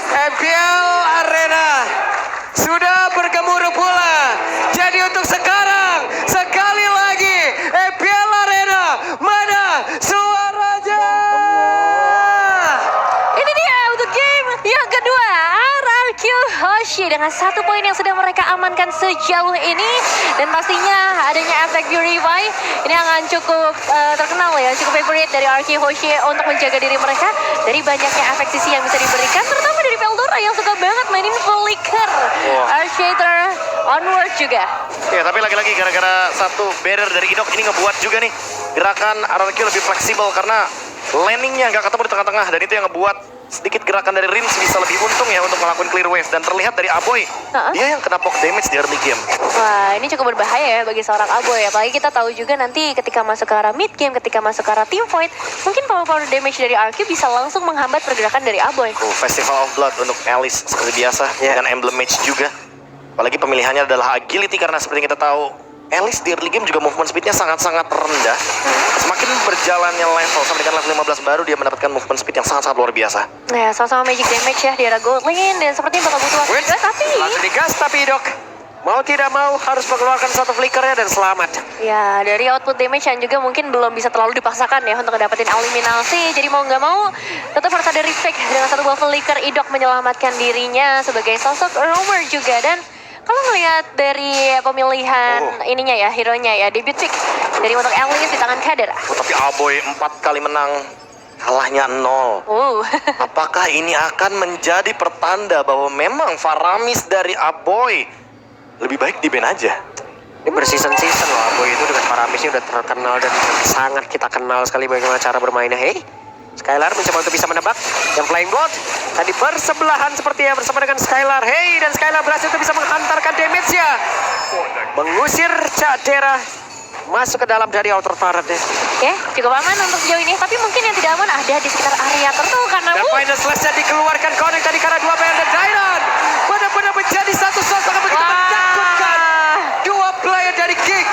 MPL Arena sudah bergemuruh pula. Jadi untuk sekarang, sekali lagi MPL Arena, mana suaranya? Ini dia untuk game yang kedua, RRQ Hoshi dengan 1 poin yang sudah mereka amankan sejauh ini. Dan pastinya adanya efek Purify ini akan cukup terkenal ya, cukup favorite dari RRQ Hoshi untuk menjaga diri mereka dari banyaknya efek sisi yang bisa diberikan, terutama dari Veldora yang suka banget mainin Flicker. Archater onward juga. Ya, tapi lagi-lagi gara-gara satu barrier dari Idok ini ngebuat juga nih gerakan RRQ lebih fleksibel karena landingnya nggak ketemu di tengah-tengah, dan itu yang ngebuat sedikit gerakan dari Rins bisa lebih untung ya untuk melakukan clear wave. Dan terlihat dari Aboy, dia yang kena poke damage di early game. Wah, ini cukup berbahaya ya bagi seorang Aboy. Apalagi kita tahu juga nanti ketika masuk ke arah mid game, ketika masuk ke arah team fight, mungkin power damage dari RQ bisa langsung menghambat pergerakan dari Aboy. Festival of Blood untuk Alice seperti biasa dengan emblem match juga. Apalagi pemilihannya adalah agility karena seperti yang kita tahu, Alice di early game juga movement speednya sangat-sangat rendah. Semakin berjalannya level sampai dengan level 15 baru dia mendapatkan movement speed yang sangat-sangat luar biasa. Nah, sama-sama magic damage ya di arah gold lane, dan sepertinya bakal butuh waktu juga, tapi Langsung digas, tapi Idok mau tidak mau harus mengeluarkan satu flickernya dan selamat. ya dari output damage yang juga mungkin belum bisa terlalu dipaksakan ya untuk dapetin eliminasi. Jadi mau nggak mau tetap harus ada respect dengan satu buah flicker. Idok menyelamatkan dirinya sebagai sosok roamer juga. Dan kalau ngelihat dari pemilihan ininya ya, hero-nya ya, debut pick dari untuk Alice di tangan Kader. Tapi Aboy 4 kali menang, kalahnya 0. Apakah ini akan menjadi pertanda bahwa memang Faramis dari Aboy lebih baik di ban aja? Ini berseason-season loh, Aboy itu dengan Faramisnya udah terkenal dan sangat kita kenal sekali bagaimana cara bermainnya. Hey, Skylar mencoba untuk bisa menebak yang flying bot. Tadi bersebelahan sepertinya bersama dengan Skylar. Hey, dan Skylar berhasil untuk bisa menghantarkan damage-nya. Mengusir Cadera masuk ke dalam dari outer turret deh. Oke, cukup aman untuk sejauh ini. Tapi mungkin yang tidak aman ada di sekitar area turtle karena Dan final slash-nya dikeluarkan connect tadi karena 2 player dan Dairon benar-benar menjadi satu sosok yang begitu menakutkan. 2 player dari Geek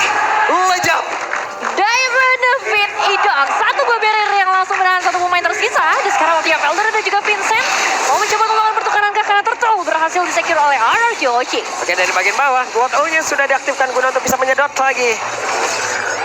lejap. Diamond defeat Idok. 1 buah barrier yang langsung menahan 1 pemain tersisa. Dan sekarang waktunya Veldora dan juga Vincent mau mencoba melakukan pertukaran karena turtle berhasil disecure oleh RRQ Hoshi. Oke, dari bagian bawah Quad O-nya sudah diaktifkan guna untuk bisa menyedot lagi.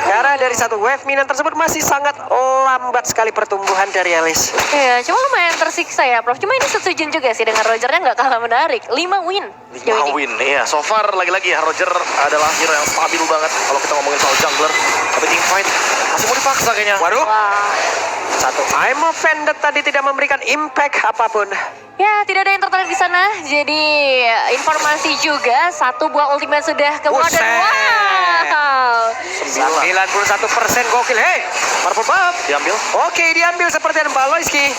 Karena dari satu wave minion tersebut masih sangat lambat sekali pertumbuhan dari Alice. Iya, cuma lumayan tersiksa ya, Prof. Cuma ini setuju juga sih dengan Rogernya nggak kalah menarik. 5 win sejauh 5 ini. win, iya. So far lagi-lagi ya, Roger adalah hero yang stabil banget kalau kita ngomongin soal jungler. Tapi team fight masih mau dipaksa kayaknya. Waduh, Wah. satu I'm offended tadi tidak memberikan impact apapun. Ya, tidak ada yang tertarik di sana. Jadi, informasi juga 1 buah ultimate sudah keluar dan Buset. wow. 91% gokil. Hey, Purple Buff Diambil. Oke, diambil seperti Mbak Loiski.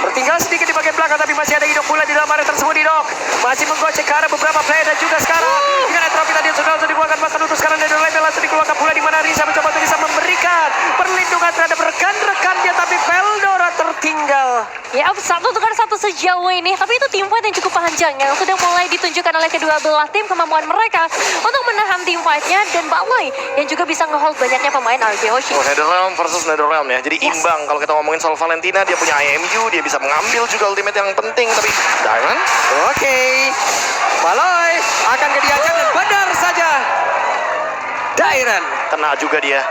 Bertinggal sedikit di bagian belakang, tapi masih ada Idok pula di dalam area tersebut. Idok masih menggocek ke arah beberapa player dan juga sekarang dengan trofi tadi sudah langsung dikeluarkan, bahkan untuk sekarang dari level langsung dikeluarkan pula, di mana Risa mencoba untuk bisa memberikan perlindungan terhadap rekan-rekannya, tapi Veldora tertinggal. Ya, 1-1 sejauh ini. Tapi itu team fight yang cukup panjang yang sudah mulai ditunjukkan oleh kedua belah tim kemampuan mereka untuk menahan team fight-nya, dan Balai yang juga bisa ngehold banyaknya pemain RRQ Hoshi. Netherrealm versus Netherrealm ya. Jadi imbang kalau kita ngomongin soal Valentina, dia punya IMU, dia bisa mengambil juga ultimate yang penting, tapi Diamond. Oke, Baloi akan diajak dan benar saja Dairon Kena juga dia.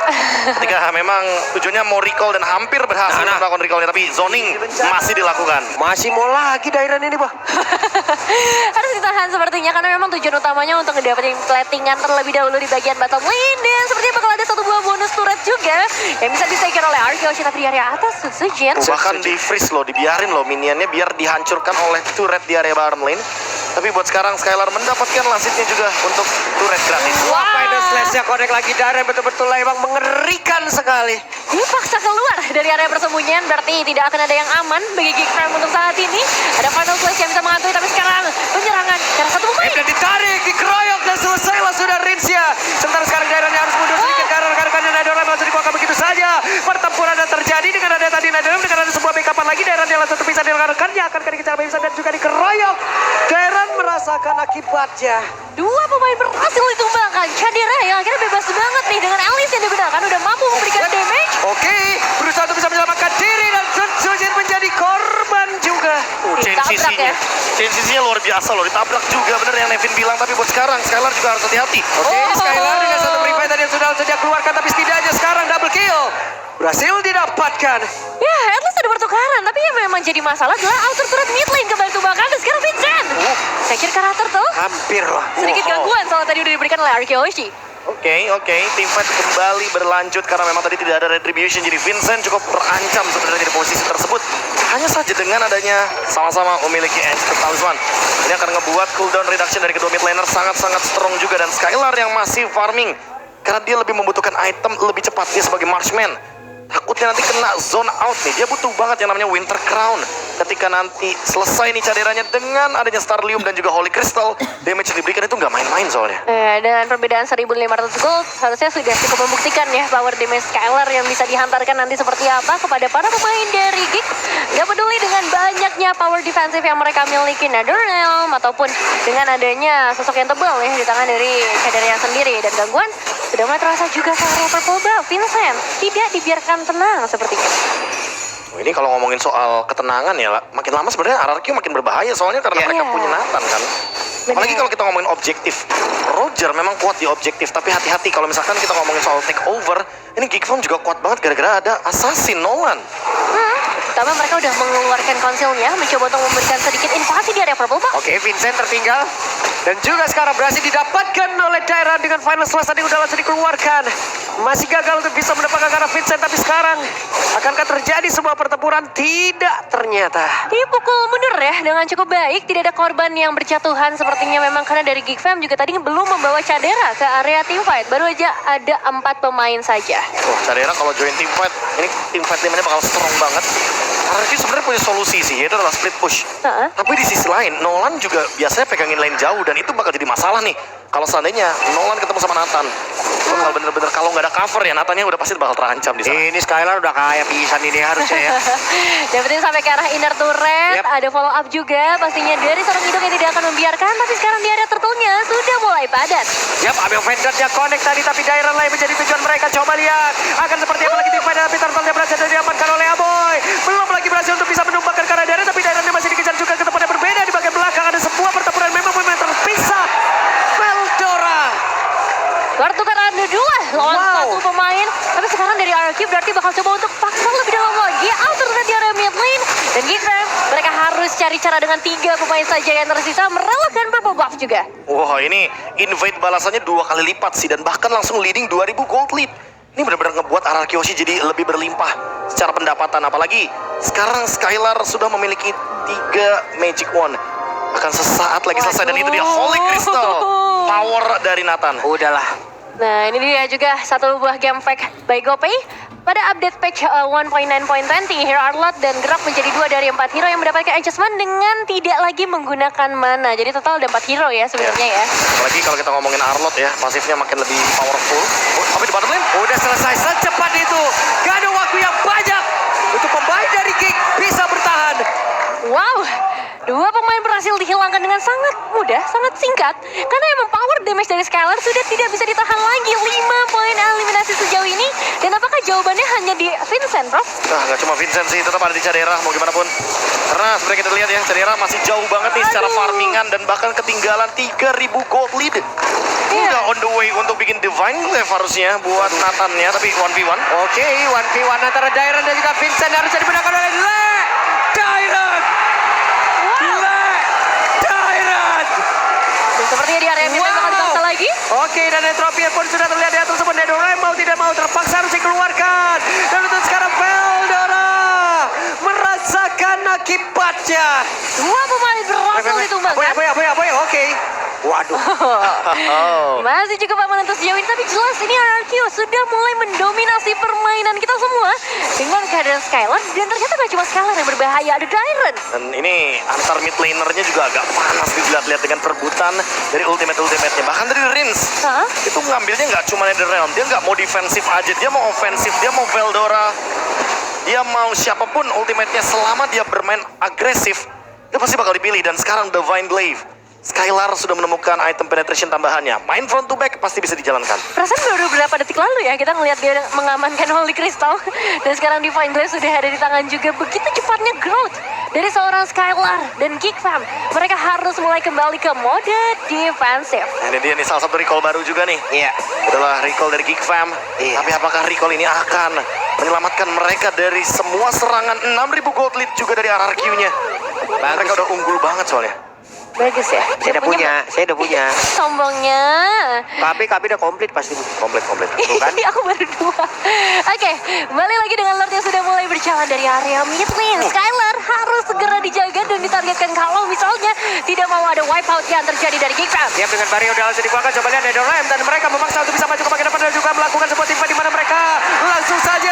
Ketika memang tujuannya mau recall dan hampir berhasil melakukan recallnya, tapi zoning masih dilakukan. masih mau lagi Dairon ini, Bah. Harus ditahan sepertinya karena memang tujuan utamanya untuk ngedapetin platingan terlebih dahulu di bagian bottom lane, dan sepertinya bakal ada 1 buah bonus turret juga yang bisa disecure oleh RRQ Hoshi. Tapi di area atas Sutsujin Bahkan di freeze loh, dibiarin loh minionnya biar dihancurkan oleh turret di area bottom lane. Tapi buat sekarang Skylar mendapatkan lasitnya juga untuk turret gratis. Wah, final slash-nya connect lagi. Dairon betul-betul emang mengerikan sekali. dipaksa keluar dari area persembunyian, berarti tidak akan ada yang aman bagi Geek Prime untuk saat ini. Ada final flash yang bisa menghantui, tapi sekarang penyerangan karena 1 pemain. Dan ditarik, dikeroyok dan selesailah sudah Rinsia. Sementara sekarang Dairon harus mundur sedikit karena rekan-rekannya Netherrealm langsung dikuakkan begitu saja. Pertempuran yang terjadi dengan ada tadi Netherrealm, dengan ada sebuah backupan lagi. Dairon yang langsung terpisah dengan rekannya akan dikejar Bimsan dan juga dikeroyok. Dairon merasakan akibatnya. 2 pemain berhasil ditumbangkan. Cadera yang akhirnya bebas banget nih dengan Alice yang dibenarkan udah mampu memberikan damage. Oke, berusaha untuk bisa menyelamatkan diri dan Sun Sujin menjadi korban juga. Chain Ditabrak CC-nya. ya. Chain CC-nya luar biasa loh. Ditabrak juga bener yang Nevin bilang. Tapi buat sekarang, Skylar juga harus hati-hati. Oke, Oh. Skylar dengan satu revive tadi yang sudah saja keluarkan, tapi setidaknya sekarang double kill. Berhasil didapatkan. Ya, at least ada pertukaran. Tapi yang memang jadi masalah adalah outer turret mid lane kembali tumbangkan. Dan sekarang Vincent. Secure karakter tuh. Hampir lah. Sedikit gangguan soal tadi udah diberikan oleh Arkeoshi. Oke. Teamfight kembali berlanjut karena memang tadi tidak ada retribution. Jadi Vincent cukup terancam sebenarnya di posisi tersebut. Hanya saja dengan adanya sama-sama memiliki edge ke talisman. Ini akan ngebuat cooldown reduction dari kedua mid laner sangat-sangat strong juga. Dan Skylar yang masih farming. Karena dia lebih membutuhkan item lebih cepat. Dia sebagai marksman. Takutnya nanti kena zone out nih. Dia butuh banget yang namanya Winter Crown. Ketika nanti selesai nih caderannya dengan adanya Starlium dan juga Holy Crystal, damage yang diberikan itu nggak main-main soalnya. Dengan perbedaan 1.500 gold, harusnya sudah cukup membuktikan ya power damage Skylar yang bisa dihantarkan nanti seperti apa kepada para pemain dari Geek. Gak peduli dengan banyaknya power defensif yang mereka miliki, Netherrealm ataupun dengan adanya sosok yang tebal ya di tangan dari cadernya sendiri. Dan gangguan sudah mulai terasa juga ke area purple buff. Vincent tidak dibiarkan tenang sepertinya. Ini kalau ngomongin soal ketenangan ya, makin lama sebenarnya RRQ makin berbahaya soalnya karena mereka Iya. punya Nathan kan. Apalagi kalau kita ngomongin objektif. Roger memang kuat di objektif, tapi hati-hati kalau misalkan kita ngomongin soal take over, ini Geekfarm juga kuat banget gara-gara ada Assassin Nolan. Pertama mereka udah mengeluarkan konsilnya, mencoba untuk memberikan sedikit invasi di area purple buff. Oke, Vincent tertinggal. Dan juga sekarang berhasil didapatkan oleh Dairan dengan final slash tadi udah langsung dikeluarkan. Masih gagal untuk bisa mendapatkan ke arah Vincent, tapi sekarang akankah terjadi sebuah pertempuran? Tidak ternyata. Dipukul mundur ya dengan cukup baik, tidak ada korban yang berjatuhan sepertinya memang karena dari Geekfam juga tadi belum membawa Cadera ke area teamfight. Baru aja ada 4 pemain saja. Wah, Cadera kalau join teamfight, ini teamfight timnya bakal strong banget. RRQ sebenarnya punya solusi sih, yaitu adalah split push. Tapi di sisi lain, Nolan juga biasanya pegangin lane jauh dan itu bakal jadi masalah nih. Kalau seandainya Nolan ketemu sama Nathan, bakal bener-bener kalau nggak ada cover ya Nathannya udah pasti bakal terancam di sana. Ini Skylar udah kayak pisan ini harusnya ya. Dapetin sampai ke arah inner turret, Yep. ada follow up juga pastinya dari seorang hidung yang tidak akan membiarkan. Tapi sekarang di area turtle-nya sudah mulai padat. Yap, ambil Vanguard-nya connect tadi, tapi Dairan lain menjadi tujuan mereka. Coba lihat, akan seperti apa lagi tim pada Peter Turtle-nya berhasil diamankan oleh Aboy. Belum lagi berhasil untuk bisa menumbangkan ke arah Dairan, tapi Dairan-nya masih dikejar juga ke tempat yang berbeda. Di bagian belakang ada sebuah pertempuran memang terpisah. Veldora. Pertukaran dua lawan Wow. satu pemain. Tapi sekarang dari RRQ berarti bakal coba untuk paksa lebih dalam lagi. Outer turret di area mid lane. Dan Geekfam, mereka harus cari cara dengan 3 pemain saja yang tersisa merelakan purple buff juga. Wah, ini invade balasannya 2 kali lipat sih dan bahkan langsung leading 2000 gold lead. Ini benar-benar ngebuat RRQ jadi lebih berlimpah secara pendapatan. Apalagi sekarang Skylar sudah memiliki 3 Magic Wand. Akan sesaat lagi selesai dan itu dia Holy Crystal. Power dari Nathan. Udahlah. Nah, ini dia juga satu buah game fake by GoPay. Pada update patch 1.9.20, Hero Arlot dan Gerak menjadi 2 dari 4 hero yang mendapatkan adjustment dengan tidak lagi menggunakan mana. Jadi total ada 4 hero ya sebenarnya ya. Apalagi kalau kita ngomongin Arlot ya, pasifnya makin lebih powerful. Oh, tapi di bottom lane, Udah selesai secepat itu. Gak ada waktu yang banyak untuk pemain dari Geek bisa bertahan. Wow, 2 pemain berhasil dihilangkan dengan sangat mudah, sangat singkat. Karena emang power damage dari Skylar sudah tidak bisa ditahan lagi. 5 poin eliminasi sejauh ini. Dan apakah jawabannya hanya di Vincent, Prof? nah nggak cuma Vincent sih, tetap ada di Cadera mau gimana pun. Karena sebenarnya kita lihat ya, Cadera masih jauh banget nih secara Aduh. farmingan dan bahkan ketinggalan 3000 gold lead. Iya. Udah on the way untuk bikin Divine Glaive harusnya buat Nathan-nya, tapi 1v1. Oke, 1v1 antara Dairan dan juga Vincent harus dimenangkan oleh Dairan. Dairan. Dan sepertinya di area mid lane bakal dipaksa lagi. Oke, dan entropy pun sudah terlihat di atas tersebut. Netherrealm mau tidak mau terpaksa harus dikeluarkan. Dan untuk sekarang Veldora merasakan akibatnya. 2 pemain berhasil ditumbangkan. Boy, oke. Waduh. Masih cukup aman untuk sejauh ini, tapi jelas ini RRQ sudah mulai mendominasi permainan kita semua dengan keadaan Skylar. Dan ternyata gak cuma Skylar yang berbahaya, ada Dairan. Dan ini antar mid lanernya juga agak panas dilihat-lihat dengan perebutan dari ultimate-nya. Bahkan dari Rins, Hah? itu ngambilnya nggak cuma Netherrealm. Dia nggak mau defensif aja, dia mau ofensif, dia mau Veldora. Dia mau siapapun ultimate-nya selama dia bermain agresif, dia pasti bakal dipilih. Dan sekarang Divine Glaive, Skylar sudah menemukan item penetration tambahannya. Main front to back pasti bisa dijalankan. Perasaan baru beberapa detik lalu ya kita ngelihat dia mengamankan Holy Crystal. Dan sekarang Divine Glaive sudah ada di tangan juga. Begitu cepatnya growth dari seorang Skylar dan Geek Fam. Mereka harus mulai kembali ke mode defensif. Ini dia nih salah satu recall baru juga nih. Iya. Adalah recall dari Geek Fam. Iya. Tapi apakah recall ini akan menyelamatkan mereka dari semua serangan 6.000 gold lead juga dari RRQ-nya? Mereka udah unggul banget soalnya. Bagus ya. Saya udah punya. Sombongnya. Kami udah komplit pasti. Komplit. Tuh kan? Aku baru 2. Oke, balik lagi dengan Lord yang sudah mulai berjalan dari area mid lane. Skylar harus segera dijaga dan ditargetkan kalau misalnya tidak mau ada wipeout yang terjadi dari Geek Fam. Siap dengan barrier udah langsung dikeluarkan. Coba lihat ada Ram dan mereka memaksa untuk bisa maju ke bagian depan dan juga melakukan sebuah timpa di mana mereka langsung saja